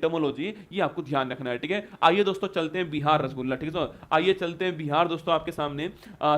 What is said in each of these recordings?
Entomology, ये आपको ध्यान रखना है, ठीक है। आइए दोस्तों चलते हैं बिहार रसगुल्ला, ठीक है। आइए चलते हैं बिहार दोस्तों आपके सामने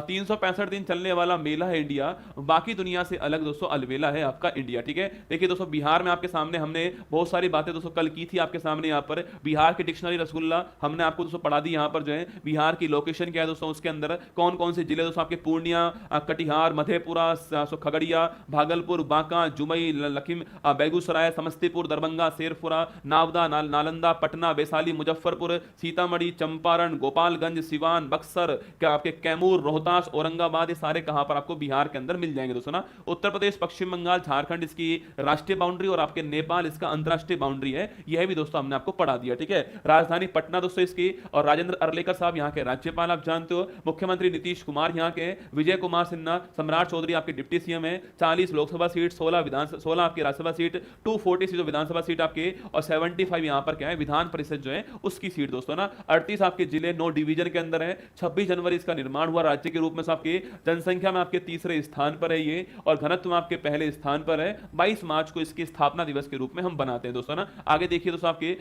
365 दिन चलने वाला मेला है इंडिया, बाकी दुनिया से अलग दोस्तों अलबेला है आपका इंडिया, ठीक है। देखिए दोस्तों बिहार में आपके सामने हमने बहुत सारी बातें दोस्तों कल की थी आपके सामने, यहाँ पर बिहार की डिक्शनरी रसगुल्ला हमने आपको दोस्तों पढ़ा दी, यहाँ पर जो है बिहार की लोकेशन क्या है दोस्तों, उसके अंदर कौन कौन से जिले दोस्तों आपके पूर्णिया, कटिहार, मधेपुरा, खगड़िया, भागलपुर, बांका, जुमई, लखीम, बेगूसराय, समस्तीपुर, दरभंगा, शेरपुरा, नावदा, नालंदा, पटना, वैशाली, मुजफ्फरपुर, सीतामढ़ी, चंपारण, गोपालगंज, सिवान, बक्सर, क्या आपके कैमूर, रोहतास, औरंगाबाद, ये सारे कहां पर आपको बिहार के अंदर मिल जाएंगे दोस्तों ना। उत्तर प्रदेश, पश्चिम बंगाल, झारखंड इसकी राष्ट्रीय बाउंड्री और आपके नेपाल इसका अंतरराष्ट्रीय बाउंड्री है, यह भी दोस्तों हमने आपको पढ़ा दिया, ठीक है। राजधानी पटना दोस्तों इसकी, और राजेंद्र अर्लेकर साहब यहाँ के राज्यपाल आप जानते हो, मुख्यमंत्री नीतीश कुमार यहाँ के, विजय कुमार सिन्हा, सम्राट चौधरी आपके डिप्टी सीएम है, 40 लोकसभा सीट, 16 आपकी राज्यसभा सीट, 240 जो विधानसभा सीट आपके, और 75 यहाँ पर क्या है विधान परिषद जो है उसकी सीट दोस्तों ना। 38 आपके जिले 9 डिवीजन के अंदर है, 26 जनवरी इसका निर्माण हुआ राज्य के रूप में, आपके जनसंख्या में आपके तीसरे स्थान पर है ये, और घनत्व में आपके पहले स्थान पर है। 22 मार्च को इसकी स्थापना दिवस के रूप में हम बनाते हैं दोस्तों ना। आगे देखिए दोस्तों आपके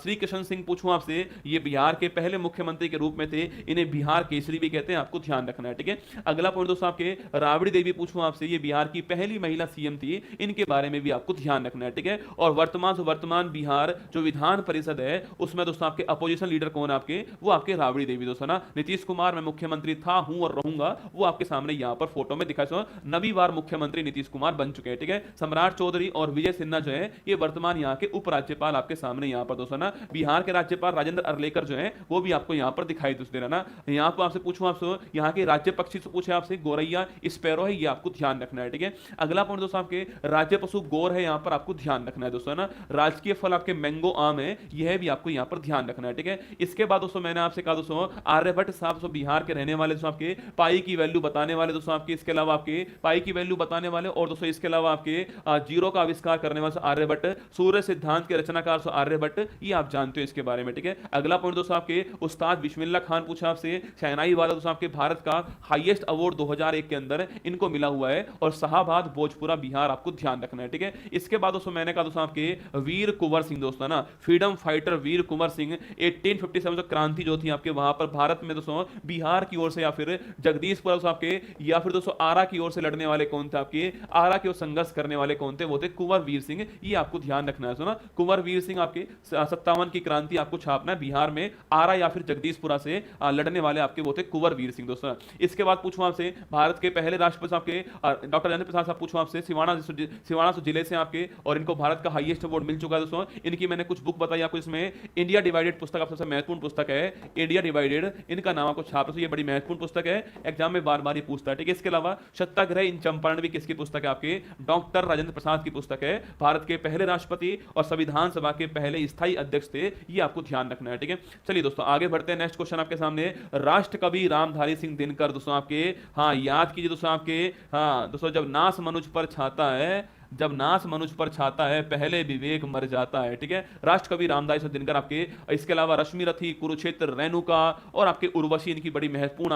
श्री कृष्ण सिंह पूछूं आपसे, ये बिहार के पहले मुख्यमंत्री के रूप में थे, इन्हें बिहार केसरी भी कहते हैं, आपको ध्यान रखना है, ठीक है। अगला पॉइंट दोस्तों आपके राबड़ी देवी पूछूं आपसे, ये बिहार की पहली महिला सीएम थी, इनके बारे में भी आपको ध्यान रखना है, ठीक है। और वर्तमान बिहार जो विधान परिषद है उसमें दोस्तों आपके अपोजिशन लीडर कौन आपके, वो आपके राबड़ी देवी दोस्तों ना। नीतीश कुमार मैं मुख्यमंत्री था, हूं और रहूंगा, वो आपके सामने यहां पर फोटो में दिखा, नवी बार मुख्यमंत्री नीतीश कुमार बन चुके हैं, ठीक है। सम्राट चौधरी और विजय सिन्हा जो है ये वर्तमान यहां के उपराज्यपाल आपके सामने यहां पर दोस्तों ना। बिहार के राज्यपाल राजेंद्र अर्लेकर जो है वो भी आपको यहां पर दिखाई दे रहा ना। यहां पर आपसे पूछूं, आपसे यहां के राज्य पक्षी से पूछे आपसे, गोरैया स्पैरो है, ये आपको ध्यान रखना है, ठीक है। अगला पॉइंट दोस्तों आपके राज्य पशु गौर है, यहां पर आपको ध्यान रखना है दोस्तों ना। राजकीय फल आपके मैंगो आम है, यह भी आपको यहां पर ध्यान रखना है, ठीक है। इसके बाद दोस्तों मैंने आपसे कहा दोस्तों आर्यभट्ट साहब दोस्तों बिहार के रहने वाले दोस्तों आपके, पाई की वैल्यू बताने वाले दोस्तों आपके, इसके अलावा आपके पाई की वैल्यू बताने वाले, और दोस्तों इसके अलावा आपके जीरो का आविष्कार करने वाले आर्यभट्ट, सूर्य सिद्धांत के रचनाकार आर्यभट्ट, ये आप जानते हो इसके बारे में, ठीक है। अगला पॉइंट दोस्तों आपके उस्ताद बिस्मिल्ला खान पूछा आपसे, शहनाई वाला दोस्तों आपके भारत का हाईएस्ट अवार्ड 2001 के अंदर इनको मिला हुआ है, और शाहाबाद भोजपुरा बिहार आपको ध्यान रखना है, ठीक है। इसके बाद दोस्तों मैंने कहा दोस्तों आपके वीर कुंवर सिंह दोस्तों ना, फ्रीडम फाइटर वीर कुंवर सिंह, 1857 क्रांति जो थी आपके वहां पर भारत में दोस्तों बिहार की ओर से, या फिर जगदीशपुर आपके, या फिर दोस्तों आरा की ओर से लड़ने वाले कौन थे आपके, आरा की ओर संघर्ष करने वाले कौन थे, वो थे कुंवर वीर सिंह, ये आपको ध्यान रखना है सुना। कुंवर वीर सिंह आपके 57 की क्रांति आपको छापना है, बिहार में आरा या फिर जगदीशपुरा से लड़ने वाले आपके वो थे कुंवर वीर सिंह दोस्तों। इसके बाद पूछूं आपसे भारत के पहले राष्ट्रपति आपके डॉक्टर राजेंद्र प्रसाद साहब, पूछूं आपसे सिवाना जिले से आपके, और इनको भारत का हाईएस्ट अवार्ड मिल चुका है दोस्तों। इनकी मैंने कुछ बुक बताई आपको, इसमें इंडिया डिवाइडेड पुस्तक आपसे महत्वपूर्ण पुस्तक है, इंडिया डिवाइडेड, इनका नाम आपको छाप, ये बड़ी महत्वपूर्ण पुस्तक है, एग्जाम में बार बार ये पूछता है, ठीक है। इसके अलावा सत्याग्रह इन चंपारण भी किसकी पुस्तक है आपके, डॉक्टर राजेंद्र प्रसाद की पुस्तक है, भारत के पहले राष्ट्रपति और संविधान सभा के पहले स्थायी अध्यक्ष थे, ये आपको ध्यान रखना है, ठीक है। चलिए दोस्तों आगे बढ़ते हैं, नेक्स्ट क्वेश्चन आपके सामने, राष्ट्र कवि रामधारी सिंह दिनकर दोस्तों आपके, हाँ याद कीजिए दोस्तों आपके, हाँ दोस्तों जब नास मनुज पर छाता है, जब नाश मनुष्य पर छाता है पहले विवेक मर जाता है, ठीक है। राष्ट्र कवि रामधारी सिंह दिनकर आपके। इसके अलावा रश्मि रथी, कुरुक्षेत्र, रेणुका और आपके उर्वशी, इनकी बड़ी महत्वपूर्ण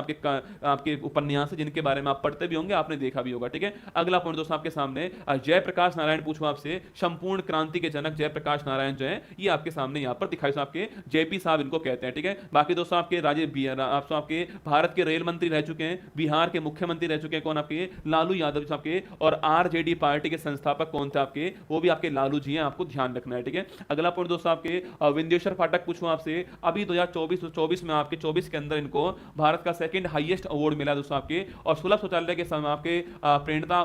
आपके उपन्यास है, जिनके बारे में आप पढ़ते भी होंगे, आपने देखा भी होगा, ठीक है। अगला पॉइंट दोस्तों आपके सामने, जयप्रकाश नारायण पूछूं आपसे, संपूर्ण क्रांति के जनक जयप्रकाश नारायण जो है ये आपके सामने यहाँ पर दिखाई, आपके जेपी साहब इनको कहते हैं, ठीक है। बाकी दोस्तों आपके आपके भारत के रेल मंत्री रह चुके हैं, बिहार के मुख्यमंत्री रह चुके हैं कौन आपके, लालू यादव आपके, और आरजेडी पार्टी के संस्थापक कौन थे आपके, वो भी आपके लालू जी हैं, आपको ध्यान रखना है, ठीक है। अगला पॉइंट दोस्तों आपके विंध्येश्वर पाठक पूछूं आपसे, अभी 2024 में आपके 24 के अंदर इनको भारत का सेकंड हाईएस्ट अवार्ड मिला दोस्तों आपके, और सुलभ शौचालय के समय आपके प्रेरणा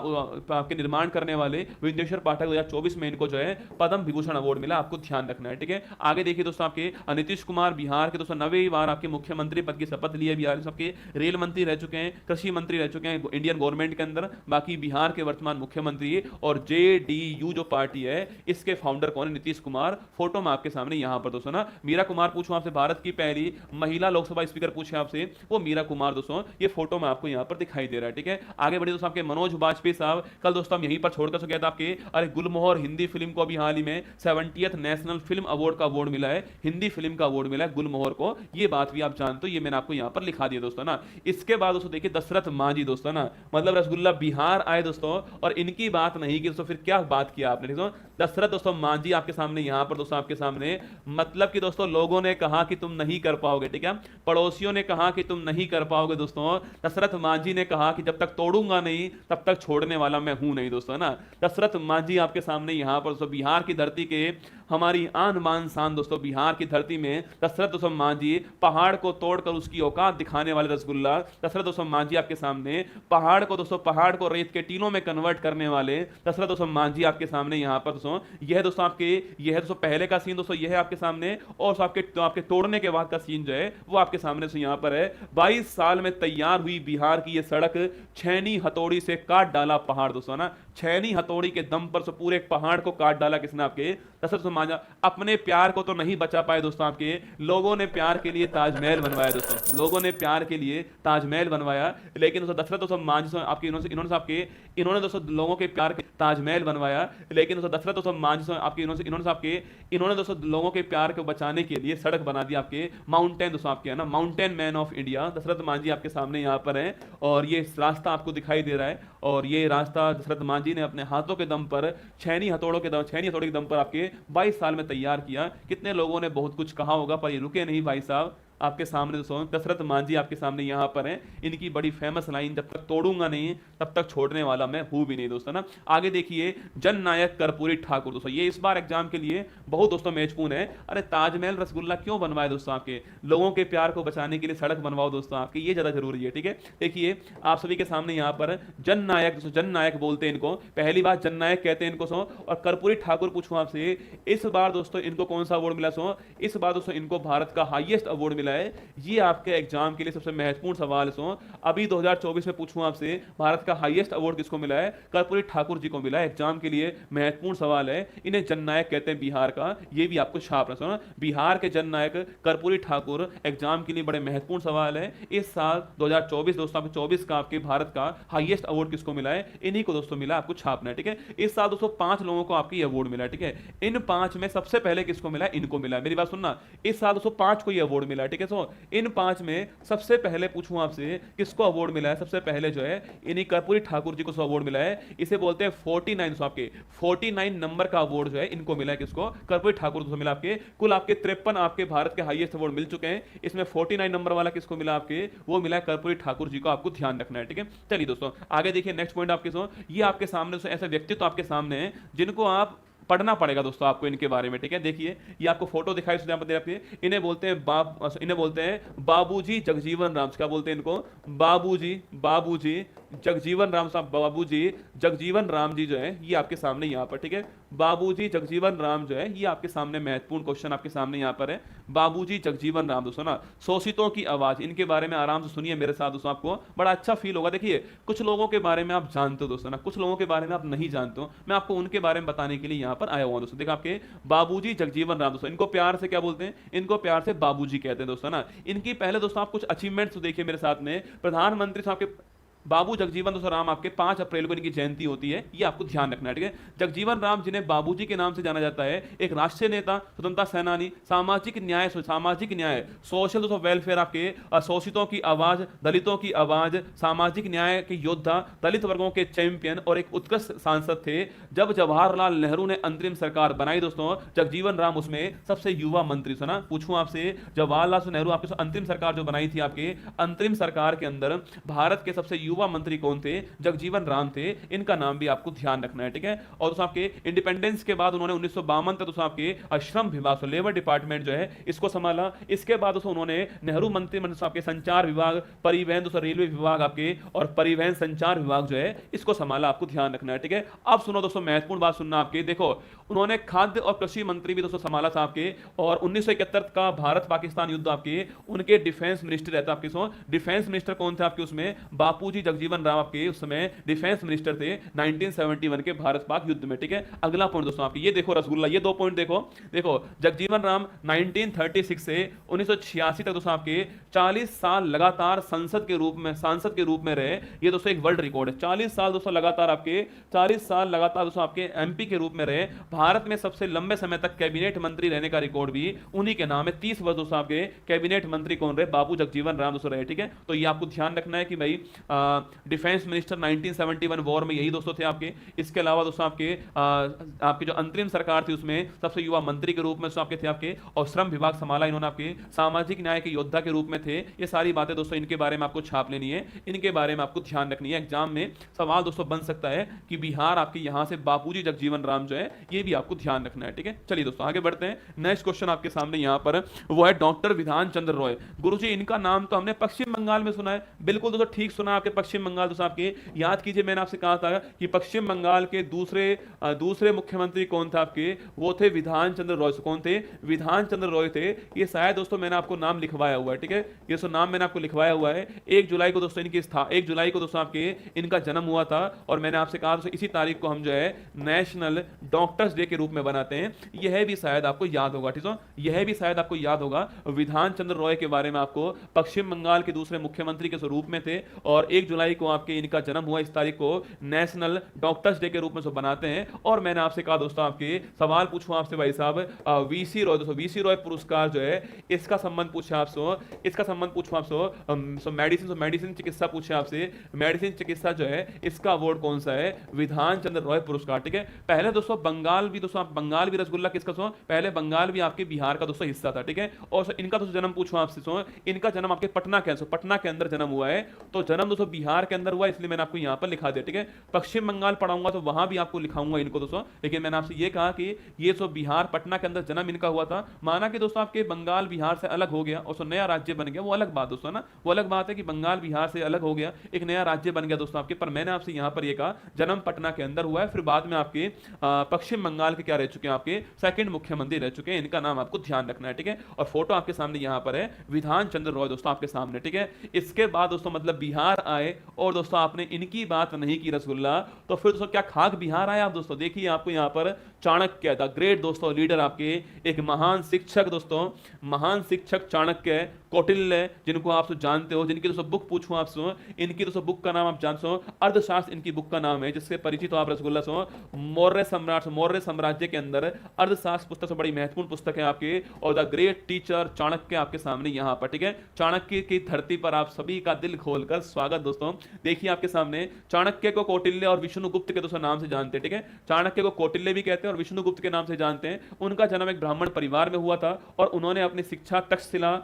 आपके निर्माण करने वाले विंध्येश्वर पाठक 2024 में इनको जो है पद्म विभूषण अवार्ड मिला, आपको ध्यान रखना है, ठीक है। आगे देखिए दोस्तों आपके नीतीश कुमार बिहार के दोस्तों 9वीं बार आपके मुख्यमंत्री पद की शपथ लिए, बिहार सबके रेल मंत्री रह चुके हैं, कृषि मंत्री रह चुके हैं इंडियन गवर्नमेंट के अंदर। बाकी बिहार के वर्तमान मुख्यमंत्री और जेडीयू जो पार्टी है इसके फाउंडर कौन है, नीतीश कुमार, फोटो में आपके सामने यहां पर दोस्तों ना। मीरा कुमार पूछूं आपसे, भारत की पहली महिला लोकसभा स्पीकर पूछे आपसे, वो मीरा कुमार दोस्तों, ये फोटो में आपको यहां पर दिखाई दे रहा है, ठीक है। आगे बढ़े दोस्तों आपके मनोज वाजपेयी साहब, कल दोस्तों हम यहीं पर छोड़कर गया था आपके, अरे गुलमोहर हिंदी फिल्म को अभी हाल ही में 70th नेशनल फिल्म अवार्ड का अवार्ड मिला है, हिंदी फिल्म का अवार्ड मिला है गुलमोहर को, ये बात भी आप जानते हो, ये मैंने आपको यहां पर लिखा दिया दोस्तों ना। इसके बाद दोस्तों देखिए दशरथ मांझी दोस्तों ना, मतलब रसगुल्ला बिहार आए दोस्तों और इनकी बात नहीं की दोस्तों, फिर क्या बात किया आपने दोस्तों, दशरथ दोस्तों मांझी आपके सामने यहां पर दोस्तों आपके सामने, मतलब कि दोस्तों लोगों ने कहा कि तुम नहीं कर पाओगे, ठीक है, पड़ोसियों ने कहा कि तुम नहीं कर पाओगे दोस्तों, दशरथ मांझी ने कहा कि जब तक तोड़ूंगा नहीं तब तक छोड़ने वाला मैं हूं नहीं दोस्तों, है ना। दशरथ मांझी आपके सामने यहां पर दोस्तों बिहार की धरती के, हमारी आन बान शान दोस्तों बिहार की धरती में दशरथ दोस्तों मांझी, पहाड़ को तोड़कर उसकी औकात दिखाने वाले रसगुल्ला दशरथ दोस्तों मांझी आपके सामने, पहाड़ को दोस्तों, पहाड़ को रेत के टीलों में कन्वर्ट करने वाले दशरथ दोस्तों मांझी आपके सामने यहां पर दोस्तों। यह दोस्तों आपके, यह है दोस्तों पहले का सीन दोस्तों, यह है आपके सामने, और आपके तोड़ने के बाद का सीन जो है वो आपके सामने से यहां पर है। 22 साल में तैयार हुई बिहार की यह सड़क, छैनी हथौड़ी से काट डाला पहाड़ दोस्तों, ना, छैनी हथौड़ी के दम पर पूरे एक पहाड़ को काट डाला किसने, आपके दशरथ मांझी। अपने प्यार को तो नहीं बचा पाए दोस्तों, आपके लोगों ने प्यार के लिए ताजमहल बनवाया दोस्तों, लोगों ने प्यार के लिए ताजमहल बनवाया, लेकिन दोस्तों दशरथ दोस्तों मांझी आपके, इन्होंने दोस्तों लोगों के प्यार के ताजमहल बनवाया, लेकिन दोस्तों दशरथ दोस्तों मांझी आपके, इन्होंने दोस्तों लोगों के प्यार को बचाने के लिए सड़क बना दी आपके, माउंटेन दोस्तों आपके, है ना, mountain man of India Dashrath Manjhi आपके सामने यहां पर है। और ये रास्ता आपको दिखाई दे रहा है, और ये रास्ता दशरथ मांझी ने अपने हाथों के दम पर, छैनी हथौड़ी के दम पर आपके 22 साल में तैयार किया। कितने लोगों ने बहुत कुछ कहा होगा पर ये रुके नहीं भाई साहब। आपके सामने दोस्तों दशरथ मांझी आपके सामने यहां पर हैं, इनकी बड़ी फेमस लाइन, जब तक तोड़ूंगा नहीं तब तक छोड़ने वाला मैं हूं भी नहीं दोस्तों, ना। आगे देखिए, जननायक कर्पूरी ठाकुर दोस्तों, ये इस बार एग्जाम के लिए बहुत दोस्तों महत्वपूर्ण है। अरे ताजमहल रसगुल्ला क्यों बनवाए दोस्तों, आपके लोगों के प्यार को बचाने के लिए सड़क बनवाओ दोस्तों, आपके ये ज्यादा जरूरी है, ठीक है। देखिए आप सभी के सामने यहां पर जननायक दोस्तों, जननायक बोलते हैं इनको, पहली बार जननायक कहते हैं इनको सो। और कर्पूरी ठाकुर पूछूं आपसे, इस बार दोस्तों इनको कौन सा अवार्ड मिला सो, इस बार दोस्तों इनको भारत का हाईएस्ट अवार्ड मिला है। ये आपके एग्जाम के लिए सबसे महत्वपूर्ण सवाल है। अभी 2024 में पूछूं आपसे, भारत का हाईएस्ट अवार्ड किसको मिला है, कर्पूरी ठाकुर जी को मिला है। एग्जाम के लिए महत्वपूर्ण सवाल है, इन्हें जननायक कहते हैं बिहार का, ये भी आपको छाप रखना। बिहार के जननायक कर्पूरी ठाकुर, एग्जाम के लिए बड़े महत्वपूर्ण सवाल है। इस साल 2024 दोस्तों, 24 का आपके भारत का हाईएस्ट अवार्ड किसको मिला है, इन्हीं को दोस्तों मिला, आपको छापना है, ठीक है। इस साल दोस्तों 5 लोगों को आपकी अवार्ड मिला है, ठीक है। इन 5 में सबसे पहले किसको मिला है, इनको मिला है। मेरी बात सुनना, इस साल दोस्तों 5 को ये अवार्ड मिला है, ठीक है। इन 5 में सबसे पहले पूछूं आपसे किसको अवार्ड मिला है, सबसे पहले जो है इन्हीं कर्पूरी ठाकुर जी को अवार्ड मिला है। इसे बोलते हैं 49, आपके 49 नंबर का अवार्ड जो है इनको मिला है, किसको, कर्पूरी ठाकुर को मिला। आपके कुल आपके 53 आपके भारत के हाईएस्ट अवार्ड मिल चुके हैं, इसमें 49 नंबर वाला किसको मिला, आपके वो मिला है कर्पूरी ठाकुर जी को, आपको ध्यान रखना है, ठीक है। चलिए दोस्तों आगे देखिए, नेक्स्ट पॉइंट आपके ये आपके सामने ऐसे व्यक्तित्व आपके सामने हैं जिनको आप पढ़ना पड़ेगा दोस्तों आपको इनके बारे में, ठीक है। देखिए ये आपको फोटो दिखाई इन्हें बोलते हैं बाबूजी जगजीवन राम। क्या बोलते हैं इनको, बाबूजी जगजीवन राम साहब, बाबूजी जगजीवन राम जी जो है ये आपके सामने यहाँ पर, ठीक है। बाबूजी जगजीवन राम जो है ये आपके सामने महत्वपूर्ण क्वेश्चन आपके सामने यहाँ पर है। बाबूजी जगजीवन राम दोस्तों, ना, शोषितों की आवाज, इनके बारे में आराम से सुनिए मेरे साथ दोस्तों, आपको बड़ा अच्छा फील होगा। देखिए कुछ लोगों के बारे में आप जानते हो दोस्तों, ना, कुछ लोगों के बारे में आप नहीं जानते हो, मैं आपको उनके बारे में बताने के लिए यहाँ पर आया हुआ दोस्तों। देखो आपके बाबूजी जगजीवन राम दोस्तों, इनको प्यार से क्या बोलते हैं, इनको प्यार से बाबूजी कहते हैं दोस्तों, ना। इनकी पहले दोस्तों आप कुछ अचीवमेंट्स देखिए मेरे साथ में। प्रधानमंत्री साहब के बाबू जगजीवन दोस्तों राम, आपके 5 अप्रैल को इनकी जयंती होती है, ये आपको ध्यान रखना है, ठीक है। जगजीवन राम जिन्हें बाबूजी के नाम से जाना जाता है, एक राष्ट्रीय नेता, स्वतंत्रता सेनानी, सामाजिक न्याय, सोशल दोस्तों वेलफेयर, आपके शोषितों की आवाज, दलितों की आवाज, सामाजिक न्याय के योद्धा, दलित वर्गों के चैंपियन और एक उत्कृष्ट सांसद थे। जब जवाहरलाल नेहरू ने अंतरिम सरकार बनाई दोस्तों, जगजीवन राम उसमें सबसे युवा मंत्री, सुना पूछूं आपसे, जवाहरलाल नेहरू आपके अंतरिम सरकार जो बनाई थी, आपके अंतरिम सरकार के अंदर भारत के सबसे युवा मंत्री कौन थे, जगजीवन राम थे। इनका नाम भी आपको ध्यान रखना है, ठीक है। और दोस्तों आपके इंडिपेंडेंस के बाद उन्होंने 1952 तक दोस्तों आपके श्रम विभाग, लेबर डिपार्टमेंट जो है इसको संभाला। इसके बाद दोस्तों उन्होंने नेहरू मंत्रिमंडल आपके संचार विभाग, परिवहन दोस्तों रेलवे विभाग आपके, और परिवहन संचार विभाग जो है इसको संभाला, आपको ध्यान रखना है, ठीक है। अब सुनो दोस्तों महत्वपूर्ण बात सुनना आपके, देखो उन्होंने खाद्य और कृषि मंत्री भी दोस्तों संभाला था आपके, और 1971 का भारत पाकिस्तान युद्ध आपके उनके डिफेंस मिनिस्टर रहता आपके। डिफेंस मिनिस्टर कौन थे आपके उसमें, बापूजी जगजीवन राम आपके उस समय डिफेंस मिनिस्टर थे 1971 के भारत पाक युद्ध में, ठीक है। अगला पॉइंट दोस्तों आपके ये देखो रसगुल्ला, ये 2 पॉइंट देखो जगजीवन राम 1936 से 1986 तक दोस्तों आपके 40 साल लगातार सांसद के रूप में रहे। ये दोस्तों एक वर्ल्ड रिकॉर्ड है, 40 साल दोस्तों लगातार आपके 40 साल लगातार दोस्तों आपके एमपी के रूप में रहे। भारत में सबसे लंबे समय तक कैबिनेट मंत्री रहने का रिकॉर्ड भी उन्हीं के नाम है। 30 वर्ष दोस्तों आपके कैबिनेट मंत्री कौन रहे, बाबू जगजीवन राम दोस्तों रहे, ठीक है। तो ये आपको ध्यान रखना है कि भाई डिफेंस मिनिस्टर 1971 वॉर में, यही दोस्तों थे आपके। इसके अलावा दोस्तों आपके जो अंतरिम सरकार थी उसमें सबसे युवा मंत्री के रूप में दोस्तों आपके थे आपके, और श्रम विभाग संभाला इन्होंने आपके, सामाजिक न्याय के योद्धा के रूप में थे। ये सारी बातें दोस्तों इनके बारे में आपको छाप लेनी है, इनके बारे में आपको ध्यान रखनी है। एग्जाम में सवाल दोस्तों बन सकता है कि बिहार आपके यहां से बापूजी जगजीवन राम जो है, ये भी आपको ध्यान रखना है, ठीक है। चलिए दोस्तों आगे बढ़ते हैं। नेक्स्ट क्वेश्चन आपके सामने यहां पर वो है डॉक्टर विधान चंद्र रॉय। गुरुजी इनका नाम तो हमने पश्चिम बंगाल में सुना है, बिल्कुल दोस्तों ठीक सुना आपके, पश्चिम बंगाल दोस्तों आपके। याद कीजिए मैंने आपसे कहा था कि पश्चिम बंगाल के दूसरे मुख्यमंत्री कौन था आपके, वो थे विधान चंद्र रॉय। कौन थे? विधान चंद्र रॉय थे। ये शायद दोस्तों मैंने आपको नाम लिखवाया हुआ है, ठीक है, ये सो नाम मैंने आपको लिखवाया हुआ है। 1 जुलाई को दोस्तों 1 जुलाई को दोस्तों आपके इनका जन्म हुआ था, और मैंने आपसे कहा दोस्तों इसी तारीख को हम जो है नेशनल डॉक्टर्स डे के रूप में बनाते हैं। यह भी शायद आपको याद होगा, ठीक है, यह भी शायद आपको याद होगा। विधान चंद्र रॉय के बारे में आपको, पश्चिम बंगाल के दूसरे मुख्यमंत्री के स्वरूप में थे, और 1 जुलाई को आपके इनका जन्म हुआ। इस तारीख को नेशनल डॉक्टर्स डे के रूप में सब बनाते हैं। और मैंने आपसे कहा दोस्तों आपके सवाल पूछूं आपसे भाई साहब, वीसी रॉय दोस्तों, वीसी रॉय पुरस्कार जो है इसका संबंध पूछे आपसे, इसका संबंध पूछूं आपसे, मेडिसिन चिकित्सा पूछे आपसे, मेडिसिन चिकित्सा जो है इसका अवार्ड कौन सा है? विधान चंद्र रॉय पुरस्कार, ठीक है। पहले दोस्तों बंगाल भी दोस्तों, बंगाल भी रसगुल्ला किसका सो, पहले बंगाल भी आपके बिहार का दोस्तों हिस्सा था, ठीक है। और इनका दोस्तों जन्म पूछूं आपसे, इनका जन्म आपके पटना के अंदर जन्म हुआ है। तो जन्म दोस्तों बिहार के अंदर हुआ, इसलिए मैंने आपको यहां पर लिखा दिया, ठीक है। पश्चिम बंगाल पढ़ाऊंगा तो वहां भी आपको लिखाऊंगा इनको दोस्तों, लेकिन मैंने आपसे ये कहा कि ये तो बिहार पटना के अंदर जन्म इनका हुआ था। माना कि दोस्तों आपके बंगाल बिहार से अलग हो गया और सो नया राज्य बन गया, वो अलग बात दोस्तों ना, वो अलग बात है कि बंगाल बिहार से अलग हो गया, एक नया राज्य बन गया दोस्तों आपके। पर मैंने आपसे यहां पर ये कहा जन्म पटना के अंदर हुआ है, फिर बाद में आपके पश्चिम बंगाल के क्या रह चुके हैं, आपके सेकंड मुख्यमंत्री रह चुके हैं। इनका नाम आपको ध्यान रखना है, ठीक है। और फोटो आपके सामने यहां पर है, विधान चंद्र रॉय दोस्तों आपके सामने, ठीक है। इसके बाद दोस्तों मतलब बिहार आए और दोस्तों आपने इनकी बात नहीं की रसगुल्ला, तो फिर दोस्तों क्या खाक बिहार आए आप दोस्तों? देखिए आपको यहां पर चाणक्य द ग्रेट दोस्तों लीडर, आपके एक महान शिक्षक दोस्तों, महान शिक्षक चाणक्य, कौटिल्य जिनको आप जानते हो, जिनकी दोस्तों बुक पूछूं आपसे, इनकी दोस्तों बुक का नाम आप जानते हो, अर्थशास्त्र इनकी बुक का नाम है, जिससे परिचित हो आप रसगुल्ला से। मौर्य सम्राट, मौर्य साम्राज्य के अंदर अर्थशास्त्र पुस्तक से बड़ी महत्वपूर्ण पुस्तक है आपके, और द ग्रेट टीचर चाणक्य आपके सामने यहां पर, ठीक है। चाणक्य की धरती पर आप सभी का दिल खोलकर स्वागत दोस्तों। देखिए आपके सामने चाणक्य को कौटिल्य और विष्णुगुप्त के दोस्तों नाम से जानते हैं, ठीक है। चाणक्य को कौटिल्य भी कहते हैं और विष्णुगुप्त के नाम से जानते हैं। उनका जन्म एक ब्राह्मण परिवार में हुआ था, और उन्होंने अपनी शिक्षा तक्षशिला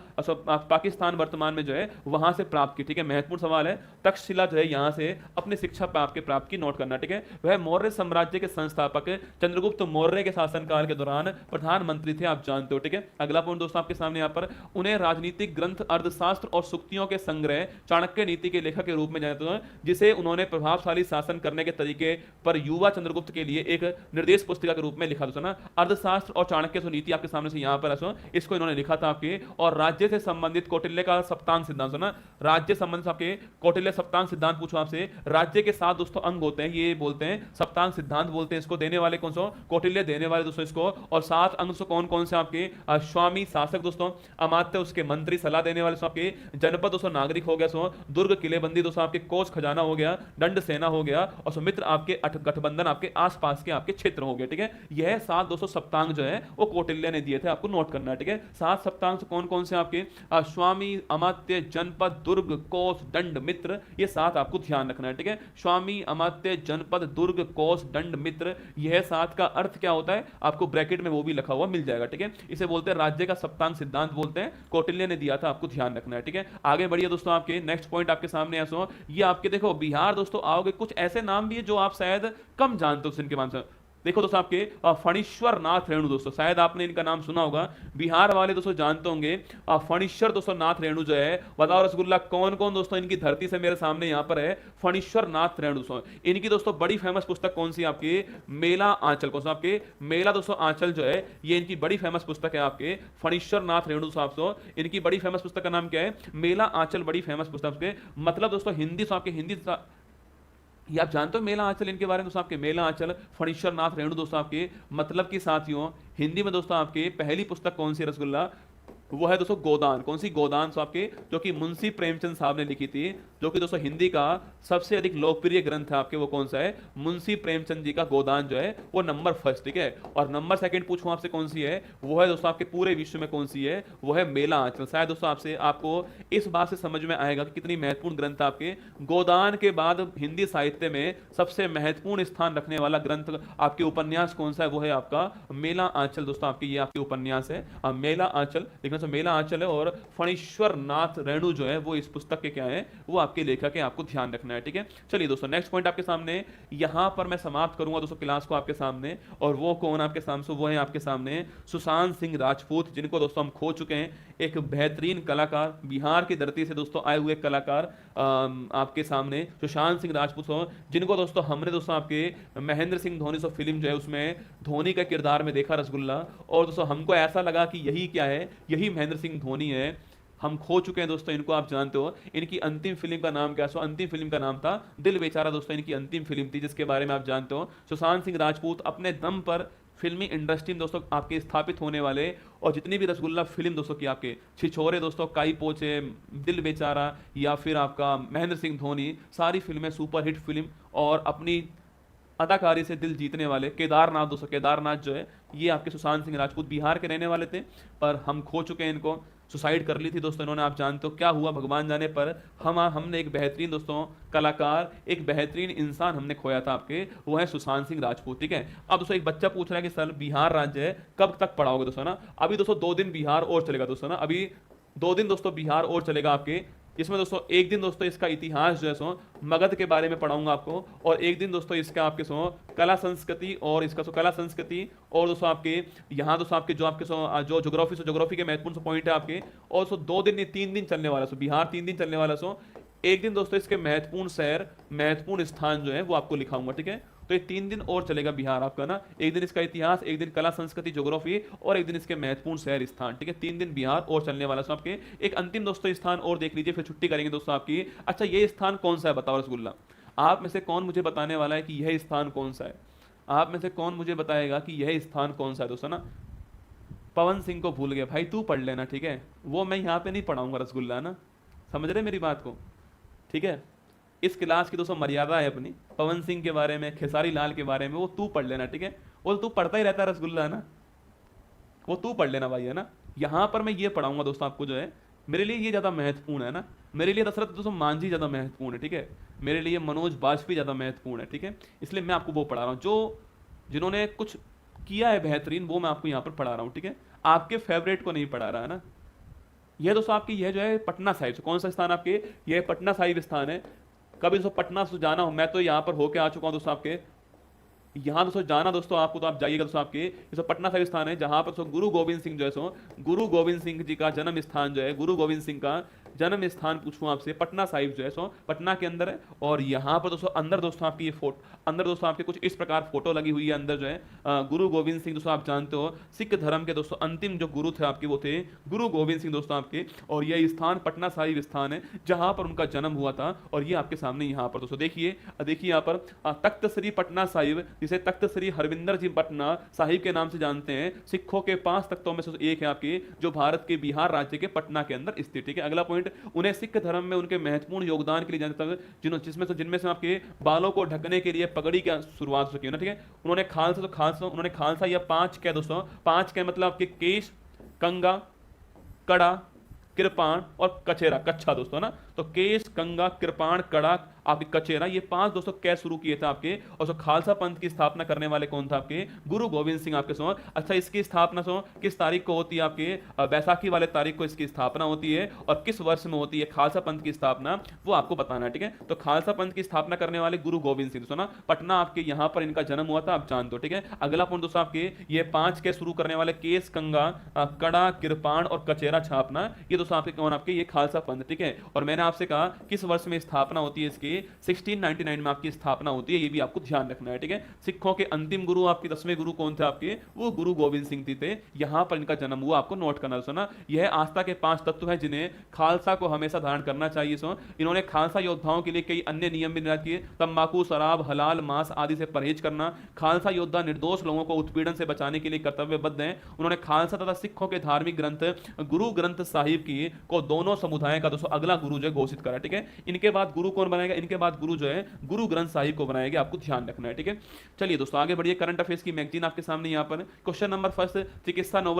पाकिस्तान वर्तमान में जो है वहां से प्राप्त की, ठीक है। महत्वपूर्ण सवाल है, तक्षशिला जो है यहां से अपनी शिक्षा प्राप्त की, नोट करना, ठीक है। वह मौर्य साम्राज्य के संस्थापक चंद्रगुप्त मौर्य के शासनकाल के दौरान प्रधानमंत्री थे, आप जानते हो, ठीक है। अगला पॉइंट दोस्तों आपके सामने यहां पर, उन्हें राजनीतिक ग्रंथ अर्थशास्त्र और सुक्तियों के संग्रह चाणक्य नीति के लेखक के रूप में जानते हैं, जिसे उन्होंने प्रभावशाली शासन करने के तरीके पर युवा चंद्रगुप्त के लिए एक निर्देश पुस्तिका के रूप में लिखा था ना। अर्थशास्त्र और चाणक्य नीति आपके सामने से यहां पर इसको इन्होंने लिखा था आपके। और राज्य से संबंधित कौटिल्य का सप्तांग सिद्धांत सुना, राज्य संबंधित आपके कौटिल्य सप्तांग सिद्धांत पूछो आपसे। राज्य के 7 दोस्तों अंग होते हैं, ये बोलते हैं सप्तांग सिद्धांत बोलते हैं इसको। देने वाले कौन सा? कौटिल्य देने वाले दोस्तों इसको। और 7 अंग से कौन कौन से आपके? स्वामी शासक दोस्तों, अमात्य उसके मंत्री, सलाह देने वाले आपके, जनपद दोस्तों नागरिक हो गया, दुर्ग किलेबंदी दोस्तों आपके, कोष खजाना हो गया, दंड सेना हो गया, और सुमित्र आपके गठबंधन आपके आसपास के आपके क्षेत्र हो गए, ठीक है। यह 7 दोस्तों सप्तांग जो है वो कौटिल्य ने दिए थे, आपको नोट करना है, ठीक है। 7 सप्तांग से कौन कौन से आपके? स्वामी, अमात्य, जनपद, दुर्ग, कोष, दंड, मित्र, ये 7 आपको ध्यान रखना है, ठीक है। स्वामी, अमात्य, जनपद, दुर्ग, कोष, दंड, मित्र, यह 7 का अर्थ क्या होता है आपको ब्रैकेट में वो भी लिखा हुआ मिल जाएगा, ठीक है। इसे बोलते हैं राज्य का सप्तांग सिद्धांत बोलते हैं, कौटिल्य ने दिया था, आपको ध्यान रखना है, ठीक है। आगे बढ़िए दोस्तों, आपके नेक्स्ट पॉइंट आपके सामने ऐसा, ये आपके देखो बिहार दोस्तों आओगे, कुछ ऐसे नाम भी है जो आप शायद कम जानते हो इनके नाम से। देखो दोस्तों आपके फणीश्वर नाथ रेणु दोस्तों, शायद आपने इनका नाम सुना होगा, बिहार वाले दोस्तों जानते होंगे। फणीश्वर दोस्तों नाथ रेणु जो है, बताओ रसगुल्ला कौन कौन दोस्तों इनकी धरती से मेरे सामने यहां पर है? फणीश्वर नाथ रेणु दोस्तों। इनकी दोस्तों बड़ी फेमस पुस्तक कौन सी आपके? मेला आंचल। कौन सा आपके? मेला दोस्तों आंचल जो है, ये इनकी बड़ी फेमस पुस्तक है आपके फणीश्वर नाथ रेणु साहब। इनकी बड़ी फेमस पुस्तक का नाम क्या है? मेला आंचल, बड़ी फेमस पुस्तक के मतलब दोस्तों हिंदी आपके, हिंदी ये आप जानते हो मेला आंचल, इनके बारे में दोस्तों आपके मेला आंचल फणीश्वर नाथ रेणु दोस्तों आपके मतलब की साथियों, हिंदी में दोस्तों आपके पहली पुस्तक कौन सी रसगुल्ला? वो है दोस्तों गोदान। कौन सी? गोदान सो आपके, जो कि मुंशी प्रेमचंद साहब ने लिखी थी, जो कि दोस्तों हिंदी का सबसे अधिक लोकप्रिय ग्रंथ है आपके, वो कौन सा है? मुंशी प्रेमचंद जी का गोदान जो है वो नंबर फर्स्ट, ठीक है। और नंबर सेकंड पूछूं आपसे कौन सी है, वो है दोस्तों आपके पूरे विश्व में कौन सी है, वो है मेला आंचल। शायद दोस्तों आपसे आपको इस बात से समझ में आएगा कि कितनी महत्वपूर्ण ग्रंथ है आपके। गोदान के बाद हिंदी साहित्य में सबसे महत्वपूर्ण स्थान रखने वाला ग्रंथ आपके उपन्यास कौन सा है, वो है आपका मेला आंचल। दोस्तों आपके ये आपके उपन्यास है मेला आंचल, लिखने से मेला आंचल है। और फणीश्वर नाथ रेणु जो है वो इस पुस्तक के क्या है, वो आपके लेखक है, आपको ध्यान रखना है, ठीक है। चलिए दोस्तों नेक्स्ट पॉइंट आपके सामने यहां पर मैं समाप्त करूंगा दोस्तों क्लास को आपके सामने। और वो कौन आपके सामने, वो है आपके सामने सुशांत सिंह राजपूत, जिनको दोस्तों हम खो चुके हैं। एक बेहतरीन कलाकार, बिहार की धरती से दोस्तों आए हुए कलाकार आपके सामने सुशांत सिंह राजपूत हो, जिनको दोस्तों हमने दोस्तों आपके महेंद्र सिंह धोनी सो फिल्म जो है उसमें धोनी का किरदार में देखा रसगुल्ला। और दोस्तों हमको ऐसा लगा कि यही क्या है, यही महेंद्र सिंह धोनी है। हम खो चुके हैं दोस्तों इनको, आप जानते हो। इनकी अंतिम फिल्म का नाम क्या? सो अंतिम फिल्म का नाम था दिल बेचारा। दोस्तों इनकी अंतिम फिल्म थी जिसके बारे में आप जानते हो। सुशांत सिंह राजपूत अपने दम पर फिल्मी इंडस्ट्री में दोस्तों आपके स्थापित होने वाले, और जितनी भी रसगुल्ला फिल्म दोस्तों की आपके छिछोरे दोस्तों, काई पोचे, दिल बेचारा, या फिर आपका महेंद्र सिंह धोनी, सारी फिल्में सुपरहिट फिल्म। और अपनी अदाकारी से दिल जीतने वाले केदारनाथ, दोस्तों केदारनाथ जो है ये आपके सुशांत सिंह राजपूत बिहार के रहने वाले थे, पर हम खो चुके हैं इनको। सुसाइड कर ली थी दोस्तों इन्होंने, आप जानते हो क्या हुआ भगवान जाने। पर हमने एक बेहतरीन दोस्तों कलाकार, एक बेहतरीन इंसान हमने खोया था आपके, वो है सुशांत सिंह राजपूत, ठीक है। अब दोस्तों एक बच्चा पूछ रहा है कि सर बिहार राज्य है कब तक पढ़ाओगे दोस्तों ना? अभी दोस्तों 2 दिन बिहार और चलेगा दोस्तों ना, अभी 2 दिन दोस्तों बिहार और चलेगा आपके। इसमें दोस्तों एक दिन दोस्तों इसका इतिहास जो है सो मगध के बारे में पढ़ाऊंगा आपको, और एक दिन दोस्तों इसका आपके सो कला संस्कृति, और इसका सो कला संस्कृति, और दोस्तों आपके यहाँ दोस्तों आपके जो आपके सो जो ज्योग्राफी के महत्वपूर्ण पॉइंट है आपके। और सो 2 दिन नहीं 3 दिन चलने वाला सो बिहार 3 दिन चलने वाला सो। एक दिन दोस्तों इसके महत्वपूर्ण शहर, महत्वपूर्ण स्थान जो है वो आपको लिखाऊंगा, ठीक है। तो ये 3 दिन और चलेगा बिहार आपका ना, एक दिन इसका इतिहास, एक दिन कला संस्कृति ज्योग्राफी, और एक दिन इसके महत्वपूर्ण शहर स्थान, ठीक है। 3 दिन बिहार और चलने वाला आपके। एक अंतिम दोस्तों स्थान और देख लीजिए, फिर छुट्टी करेंगे दोस्तों आपकी। अच्छा ये स्थान कौन सा है बताओ रसगुल्ला? आप में से कौन मुझे बताने वाला है कि यह स्थान कौन सा है? आप में से कौन मुझे बताएगा कि यह स्थान कौन सा है दोस्तों ना? पवन सिंह को भूल गए भाई, तू पढ़ लेना, ठीक है। वो मैं यहाँ पे नहीं पढ़ाऊंगा रसगुल्ला ना, समझ रहे मेरी बात को, ठीक है। इस क्लास की दोस्तों मर्यादा है अपनी। पवन सिंह के बारे में, खेसारी लाल के बारे में वो तू पढ़ लेना, ठीक है। वो तू पढ़ता ही रहता है रसगुल्ला है ना, वो तू पढ़ लेना भाई, है ना। यहां पर मैं ये पढ़ाऊंगा दोस्तों आपको, जो है मेरे लिए ये ज्यादा महत्वपूर्ण है ना। मेरे लिए दशरथ दोस्तों मांझी ज्यादा महत्वपूर्ण है, ठीक है। मेरे लिए मनोज बाजपेयी ज्यादा महत्वपूर्ण है, ठीक है। इसलिए मैं आपको वो पढ़ा रहा हूँ जो जिन्होंने कुछ किया है बेहतरीन, वो मैं आपको यहाँ पर पढ़ा रहा हूँ, ठीक है। आपके फेवरेट को नहीं पढ़ा रहा है ना। यह दोस्तों आपकी यह जो है पटना साहिब, कौन सा स्थान आपके, यह पटना साहिब स्थान है। कभी दोस्तों पटना से जाना हो, मैं तो यहाँ पर होके आ चुका हूँ दोस्तों आपके। यहाँ दोस्तों जाना दोस्तों आपको, तो आप जाइएगा दोस्तों आपके। ये पटना साहिब स्थान है जहाँ पर गुरु गोविंद सिंह जो है सो, गुरु गोविंद सिंह जी का जन्म स्थान जो है, गुरु गोविंद सिंह का जन्म स्थान पूछूं आपसे, पटना साहिब जो है सो पटना के अंदर है। और यहाँ पर दोस्तों अंदर दोस्तों आपकी ये फोटो, अंदर दोस्तों आपके कुछ इस प्रकार फोटो लगी हुई है अंदर जो है। गुरु गोविंद सिंह दोस्तों आप जानते हो सिख धर्म के दोस्तों अंतिम जो गुरु थे आपके, वो थे गुरु गोविंद सिंह दोस्तों आपके। और यह स्थान पटना साहिब स्थान है जहां पर उनका जन्म हुआ था। और ये आपके सामने यहाँ पर दोस्तों देखिए, देखिए यहाँ पर तख्त श्री पटना साहिब, जिसे तख्त श्री हरविंदर जी पटना साहिब के नाम से जानते हैं। सिखों के 5 तख्तों में से एक है आपके, जो भारत के बिहार राज्य के पटना के अंदर स्थित, ठीक है। अगला पॉइंट, उन्हें सिख धर्म में उनके महत्वपूर्ण योगदान के लिए जानते हैं, जिनमें से आपके बालों को ढकने के लिए पगड़ी की शुरुआत की ना, ठीक है। उन्होंने खालसा या 5 क्या दोस्तों, 5 क्या मतलब आपके केश, कंगा, कड़ा, कृपाण और कचेरा, कच्छा दोस्तों ना। तो केश, कंगा, कृपाण, कड़ा, आपके कचेरा, ये 5 दोस्तों कै शुरू किए थे आपके। और सो खालसा पंथ की स्थापना करने वाले कौन था आपके, गुरु गोविंद सिंह आपके सो। अच्छा इसकी स्थापना सो किस तारीख को होती है आपके, बैसाखी वाले तारीख को इसकी स्थापना होती है। और किस वर्ष में होती है खालसा पंथ की स्थापना, वो आपको बताना है, ठीक है। तो खालसा पंथ की स्थापना करने वाले गुरु गोविंद सिंह दोस्तों ना, पटना आपके यहाँ पर इनका जन्म हुआ था, आप जानते हो, ठीक है। अगला पॉइंट दोस्तों आपके, ये 5 के शुरू करने वाले केस, कंगा, कड़ा, कृपाण और कचेरा छापना, ये दोस्तों आपके कौन, आपके ये खालसा पंथ, ठीक है। और मैंने आपसे कहा किस वर्ष में स्थापना होती है इसकी, आपके 1699 में आपकी स्थापना होती है, ये भी आपको ध्यान रखना है, ठीक है। सिखों के अंतिम गुरु, आपके 10वें गुरु कौन थे आपके, वो गुरु गोविंद सिंह जी थे, यहां पर इनका जन्म हुआ, आपको नोट करना सुना। यह आस्था के 5 तत्व हैं जिन्हें खालसा को हमेशा धारण करना चाहिए। सो इन्होंने खालसा योद्धाओं के लिए कई अन्य नियम भी निर्धारित किए, तंबाकू, शराब, हलाल मांस आदि से परहेज करना। खालसा योद्धा निर्दोष लोगों को उत्पीड़न से बचाने के लिए कर्तव्यबद्ध हैं। उन्होंने खालसा तथा सिखों के धार्मिक ग्रंथ गुरु ग्रंथ साहिब की को दोनों समुदायों का दोस्तों अगला गुरु जो है घोषित करा, ठीक है। इनके बाद गुरु कौन बनाएगा, इनके बाद गुरु जो है गुरु ग्रंथ साहिब को बनाएगा, आपको ध्यान रखना है, ठीक है। चलिए दोस्तों आगे बढ़िए, करंट अफेयर्स की मैगजीन आपके सामने यहाँ पर। क्वेश्चन नंबर फर्स्ट, चिकित्सा नोबेल